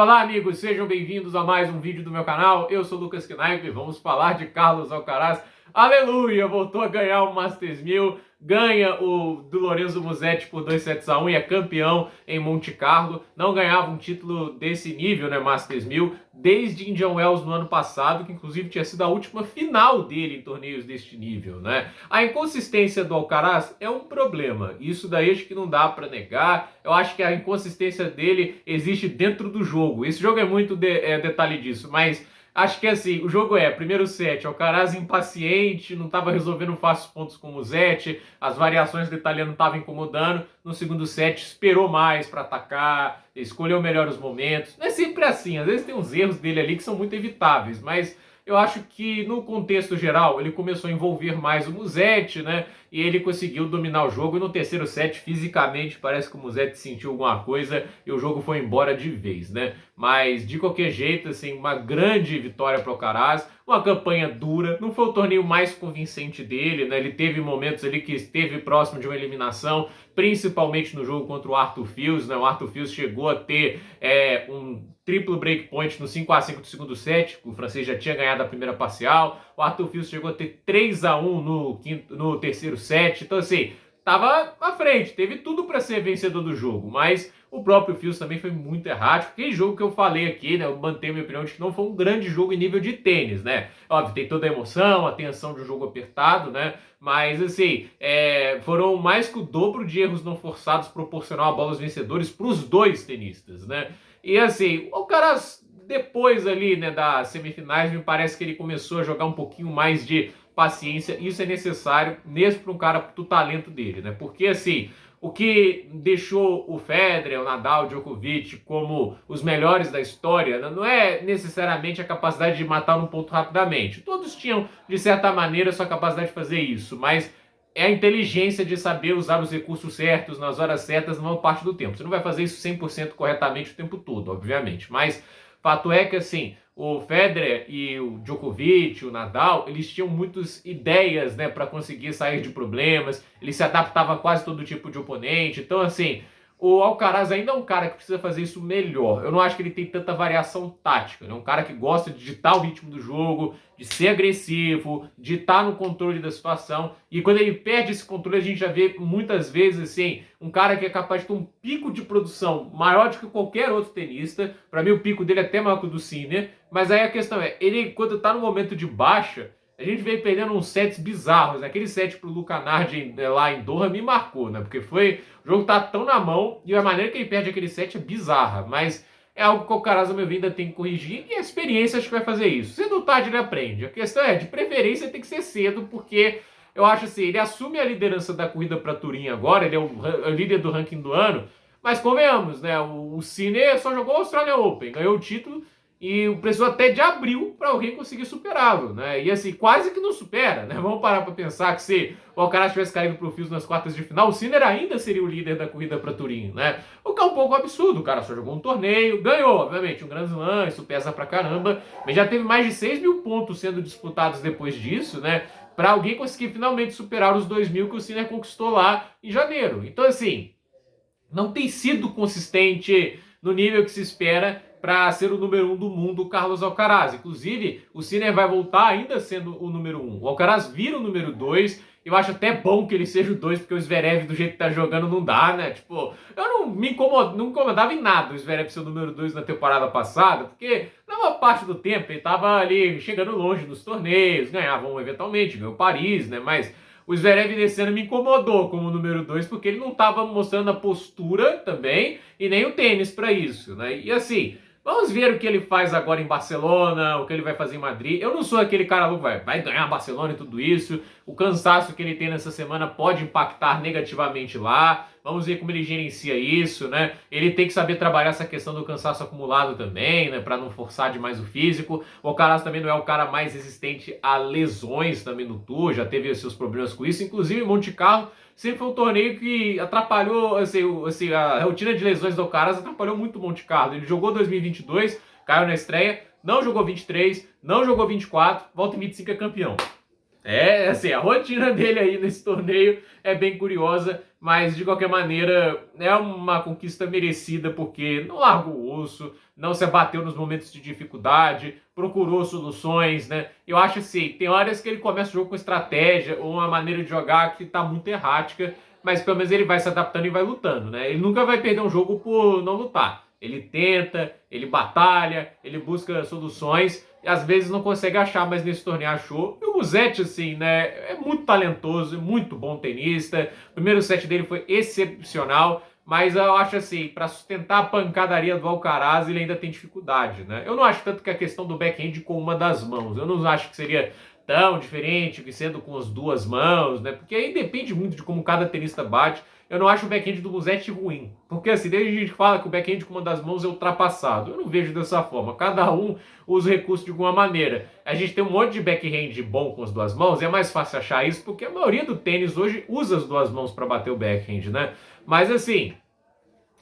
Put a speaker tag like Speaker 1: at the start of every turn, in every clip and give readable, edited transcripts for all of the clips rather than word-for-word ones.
Speaker 1: Olá, amigos, sejam bem-vindos a mais um vídeo do meu canal. Eu sou o Lucas Knaip e vamos falar de Carlos Alcaraz. Aleluia! Voltou a ganhar o Masters 1000, ganha o do Lorenzo Musetti por 2-1 e é campeão em Monte Carlo. Não ganhava um título desse nível, né, Masters 1000, desde Indian Wells no ano passado, que inclusive tinha sido a última final dele em torneios deste nível, né? A inconsistência do Alcaraz é um problema. Isso daí acho que não dá para negar. Eu acho que a inconsistência dele existe dentro do jogo. Esse jogo é muito detalhe disso, mas acho que assim, o jogo primeiro set, Alcaraz impaciente, não estava resolvendo fácil pontos com o Musetti, as variações do italiano estavam incomodando. No segundo set, esperou mais para atacar, escolheu melhor os momentos. Não é sempre assim, às vezes tem uns erros dele ali que são muito evitáveis, mas eu acho que no contexto geral ele começou a envolver mais o Musetti, né? E ele conseguiu dominar o jogo. E no terceiro set, fisicamente, parece que o Musetti sentiu alguma coisa e o jogo foi embora de vez, né? Mas de qualquer jeito, assim, uma grande vitória para o Alcaraz, uma campanha dura. Não foi o torneio mais convincente dele, né? Ele teve momentos ali que esteve próximo de uma eliminação, principalmente no jogo contra o Arthur Fils, né? O Arthur Fils chegou a ter um triplo breakpoint no 5-5 do segundo set, o francês já tinha ganhado a primeira parcial. O Arthur Fils chegou a ter 3-1 no terceiro set. Então, assim, tava à frente, teve tudo para ser vencedor do jogo, mas o próprio Fils também foi muito errático. Aquele jogo que eu falei aqui, né, eu mantenho minha opinião de que não foi um grande jogo em nível de tênis, né? Óbvio, tem toda a emoção, a tensão de um jogo apertado, né? Mas, assim, foram mais que o dobro de erros não forçados proporcional a bolas vencedores para os dois tenistas, né? E, assim, o cara, depois ali, né, das semifinais, me parece que ele começou a jogar um pouquinho mais de paciência. Isso é necessário, mesmo para um cara do talento dele, né? Porque, assim, o que deixou o Federer, o Nadal, o Djokovic como os melhores da história não é necessariamente a capacidade de matar um ponto rapidamente. Todos tinham, de certa maneira, sua capacidade de fazer isso, mas é a inteligência de saber usar os recursos certos, nas horas certas, na maior parte do tempo. Você não vai fazer isso 100% corretamente o tempo todo, obviamente, mas fato é que, assim, o Federer e o Djokovic, o Nadal, eles tinham muitas ideias, né, para conseguir sair de problemas, ele se adaptava a quase todo tipo de oponente. Então, assim, o Alcaraz ainda é um cara que precisa fazer isso melhor. Eu não acho que ele tem tanta variação tática, né? Um cara que gosta de ditar o ritmo do jogo, de ser agressivo, de estar no controle da situação. E quando ele perde esse controle, a gente já vê muitas vezes, assim, um cara que é capaz de ter um pico de produção maior do que qualquer outro tenista. Para mim, o pico dele é até maior que o do Sinner. Mas aí a questão ele quando está no momento de baixa, a gente veio perdendo uns sets bizarros, né? Aquele set pro Luca Nardi lá em Doha me marcou, né? Porque o jogo tá tão na mão e a maneira que ele perde aquele set é bizarra, mas é algo que o Alcaraz, ao meu ver, ainda tem que corrigir e a experiência acho que vai fazer isso. Cedo ou tarde ele aprende. A questão de preferência tem que ser cedo, porque eu acho assim, ele assume a liderança da corrida para Turim agora, ele é o líder do ranking do ano, mas convenhamos, né? O Sinner só jogou o Australian Open, ganhou o título e precisou até de abril para alguém conseguir superá-lo, né? E assim, quase que não supera, né? Vamos parar para pensar que se o Alcaraz tivesse caído pro Fils nas quartas de final, o Sinner ainda seria o líder da corrida para Turim, né? O que é um pouco absurdo, o cara só jogou um torneio, ganhou, obviamente, um Grand Slam, isso pesa pra caramba, mas já teve mais de 6.000 pontos sendo disputados depois disso, né? Para alguém conseguir finalmente superar os 2.000 que o Sinner conquistou lá em janeiro. Então, assim, não tem sido consistente no nível que se espera para ser o número 1 do mundo, o Carlos Alcaraz. Inclusive, o Sinner vai voltar ainda sendo o número 1. O Alcaraz vira o número 2. Eu acho até bom que ele seja o 2, porque o Zverev, do jeito que tá jogando, não dá, né? Tipo, eu não incomodava em nada o Zverev ser o número 2 na temporada passada, porque na maior parte do tempo ele tava ali chegando longe nos torneios, ganhavam eventualmente, ganhou Paris, né? Mas o Zverev nesse ano me incomodou como número 2, porque ele não estava mostrando a postura também e nem o tênis para isso, né? E assim, vamos ver o que ele faz agora em Barcelona, o que ele vai fazer em Madrid. Eu não sou aquele cara louco, vai ganhar Barcelona e tudo isso. O cansaço que ele tem nessa semana pode impactar negativamente lá. Vamos ver como ele gerencia isso, né? Ele tem que saber trabalhar essa questão do cansaço acumulado também, né? Para não forçar demais o físico. O Alcaraz também não é o cara mais resistente a lesões também no Tour, já teve seus problemas com isso. Inclusive, Monte Carlo sempre foi um torneio que atrapalhou, assim, a rotina de lesões do Alcaraz atrapalhou muito o Monte Carlo. Ele jogou 2022, caiu na estreia, não jogou 23, não jogou 24, volta em 25 é campeão. É, assim, a rotina dele aí nesse torneio é bem curiosa, mas de qualquer maneira é uma conquista merecida porque não largou o osso, não se abateu nos momentos de dificuldade, procurou soluções, né? Eu acho assim, tem horas que ele começa o jogo com estratégia ou uma maneira de jogar que tá muito errática, mas pelo menos ele vai se adaptando e vai lutando, né? Ele nunca vai perder um jogo por não lutar. Ele tenta, ele batalha, ele busca soluções e às vezes não consegue achar, mas nesse torneio achou. E o Musetti, assim, né, é muito talentoso, muito bom tenista. O primeiro set dele foi excepcional, mas eu acho assim, para sustentar a pancadaria do Alcaraz, ele ainda tem dificuldade, né? Eu não acho tanto que a questão do backhand com uma das mãos. Eu não acho que seria tão diferente que sendo com as duas mãos, né? Porque aí depende muito de como cada tenista bate. Eu não acho o backhand do Musetti ruim. Porque assim, desde a gente fala que o backhand com uma das mãos é ultrapassado. Eu não vejo dessa forma. Cada um usa o recurso de alguma maneira. A gente tem um monte de backhand bom com as duas mãos. E é mais fácil achar isso porque a maioria do tênis hoje usa as duas mãos para bater o backhand, né? Mas assim,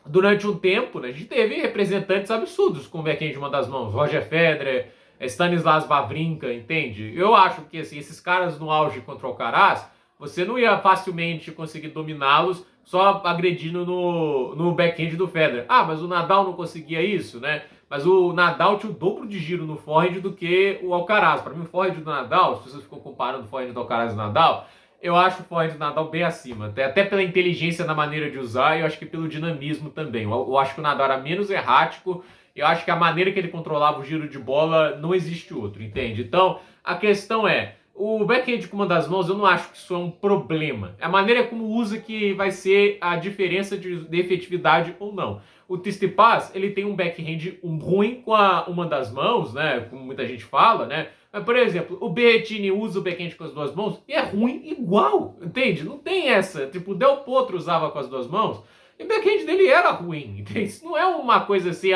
Speaker 1: durante um tempo, né, a gente teve representantes absurdos com o backhand de uma das mãos. Roger Federer, Stanislas Wawrinka, entende? Eu acho que assim, esses caras no auge contra o Alcaraz, você não ia facilmente conseguir dominá-los só agredindo no backhand do Federer. Ah, mas o Nadal não conseguia isso, né? Mas o Nadal tinha o dobro de giro no forehand do que o Alcaraz. Para mim, o forehand do Nadal, as pessoas ficam comparando o forehand do Alcaraz e do Nadal, eu acho o forehand do Nadal bem acima. Até pela inteligência na maneira de usar e eu acho que pelo dinamismo também. Eu acho que o Nadal era menos errático. Eu acho que a maneira que ele controlava o giro de bola não existe outro, entende? Então, a questão é, o backhand com uma das mãos, eu não acho que isso é um problema. É a maneira como usa que vai ser a diferença de efetividade ou não. O Tsitsipas, ele tem um backhand ruim com uma das mãos, né? Como muita gente fala, né? Mas, por exemplo, o Berrettini usa o backhand com as duas mãos e é ruim igual, entende? Não tem essa. Tipo, o Del Potro usava com as duas mãos e o backhand dele era ruim, entende? Isso não é uma coisa assim,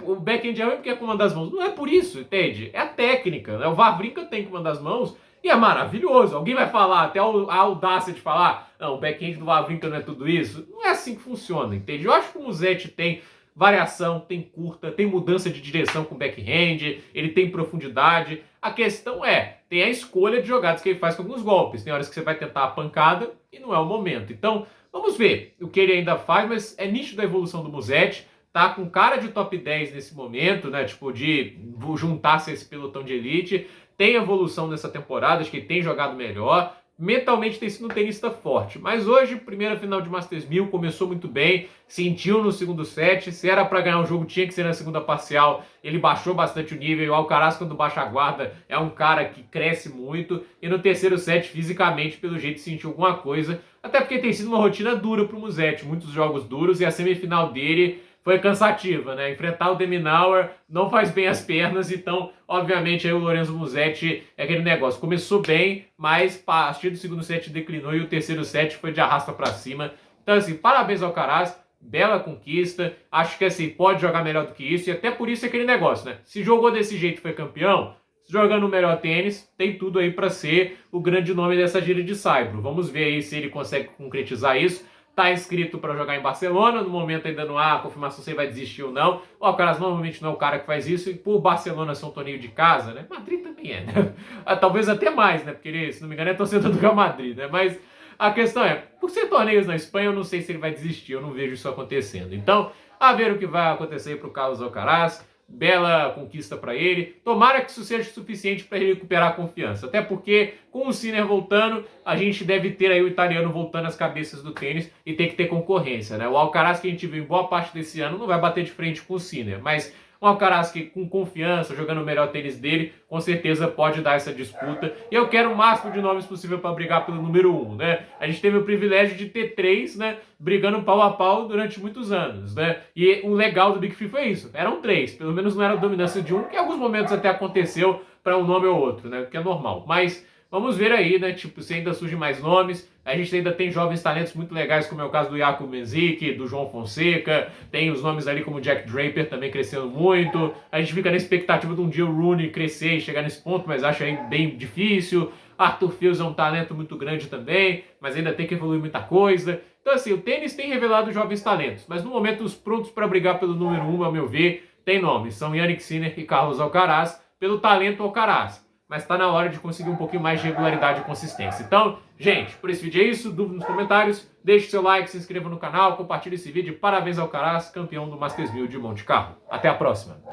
Speaker 1: o backhand é ruim porque é com uma das mãos. Não é por isso, entende? É a técnica, né? O Wawrinka tem com uma das mãos e é maravilhoso. Alguém vai falar, até a audácia de falar, não, o backhand do Wawrinka não é tudo isso. Não é assim que funciona, entende? Eu acho que o Musetti tem variação, tem curta, tem mudança de direção com backhand, ele tem profundidade. A questão é, tem a escolha de jogadas que ele faz com alguns golpes. Tem horas que você vai tentar a pancada e não é o momento. Então, vamos ver o que ele ainda faz, mas é nítido a evolução do Musetti. Tá com cara de top 10 nesse momento, né? Tipo, de juntar-se a esse pelotão de elite. Tem evolução nessa temporada, acho que ele tem jogado melhor. Mentalmente tem sido um tenista forte. Mas hoje, primeira final de Masters 1000, começou muito bem, sentiu no segundo set. Se era para ganhar um jogo, tinha que ser na segunda parcial. Ele baixou bastante o nível. O Alcaraz, quando baixa a guarda, é um cara que cresce muito. E no terceiro set, fisicamente, pelo jeito, sentiu alguma coisa. Até porque tem sido uma rotina dura pro Musetti. Muitos jogos duros e a semifinal dele foi cansativa, né? Enfrentar o de Minaur não faz bem as pernas, então, obviamente, aí o Lorenzo Musetti é aquele negócio. Começou bem, mas a partir do segundo set declinou e o terceiro set foi de arrasta pra cima. Então, assim, parabéns ao Alcaraz, bela conquista. Acho que, assim, pode jogar melhor do que isso e até por isso é aquele negócio, né? Se jogou desse jeito e foi campeão, jogando o melhor tênis, tem tudo aí para ser o grande nome dessa gira de Saibro. Vamos ver aí se ele consegue concretizar isso. Tá inscrito para jogar em Barcelona, no momento ainda não há confirmação se ele vai desistir ou não. O Alcaraz normalmente não é o cara que faz isso, e por Barcelona ser um torneio de casa, né? Madrid também é, né? Talvez até mais, né? Porque ele, se não me engano, é torcedor do Real Madrid, né? Mas a questão é, por ser torneios na Espanha, eu não sei se ele vai desistir, eu não vejo isso acontecendo. Então, a ver o que vai acontecer para o Carlos Alcaraz. Bela conquista para ele. Tomara que isso seja suficiente para ele recuperar a confiança. Até porque, com o Sinner voltando, a gente deve ter aí o italiano voltando às cabeças do tênis e tem que ter concorrência, né? O Alcaraz que a gente viu em boa parte desse ano não vai bater de frente com o Sinner, mas um Alcaraz que com confiança, jogando o melhor tênis dele, com certeza pode dar essa disputa. E eu quero o máximo de nomes possível para brigar pelo número 1, né? A gente teve o privilégio de ter 3, né, brigando pau a pau durante muitos anos, né? E o legal do Big Free foi isso. Eram 3, pelo menos não era a dominância de um, que em alguns momentos até aconteceu para um nome ou outro, né? Que é normal. Mas vamos ver aí, né? Tipo, se ainda surgem mais nomes. A gente ainda tem jovens talentos muito legais, como é o caso do Jakub Menzik, do João Fonseca. Tem os nomes ali como o Jack Draper também crescendo muito. A gente fica na expectativa de um dia o Rooney crescer e chegar nesse ponto, mas acho aí bem difícil. Arthur Fils é um talento muito grande também, mas ainda tem que evoluir muita coisa. Então assim, o tênis tem revelado jovens talentos, mas no momento os prontos para brigar pelo número 1, ao meu ver, tem nomes. São Jannik Sinner e Carlos Alcaraz, pelo talento Alcaraz. mas está na hora de conseguir um pouquinho mais de regularidade e consistência. Então, gente, por esse vídeo é isso. Dúvida nos comentários, deixe seu like, se inscreva no canal, compartilhe esse vídeo. Parabéns ao Alcaraz, campeão do Masters 1000 de Monte Carlo. Até a próxima!